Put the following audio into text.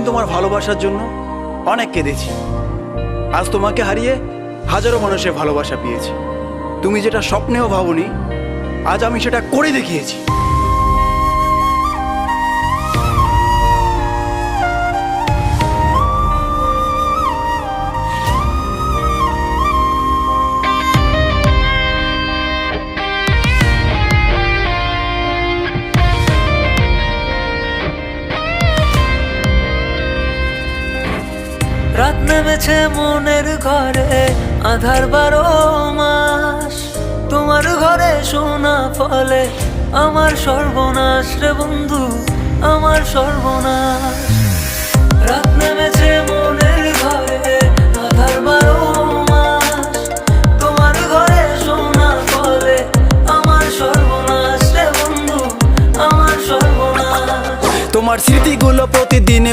তোমার ভালোবাসার জন্য অনেক কেঁদেছি। আজ তোমাকে হারিয়ে হাজারো মানুষের ভালোবাসা পেয়েছি। তুমি যেটা স্বপ্নেও ভাবনি, আজ আমি সেটা করে দেখিয়েছি। রাত নেমেছে মনের ঘরে, আধার 12 মাস। তোমার ঘরে শোনা ফলে আমার সর্বনাশ রে বন্ধু, আমার সর্বনাশ। রাত নেমেছে মনের ঘরে, আধার 12 মাস। তোমার ঘরে শোনা ফলে আমার সর্বনাশ রে বন্ধু, আমার সর্বনাশ। তোমার স্মৃতিগুলো প্রতিদিন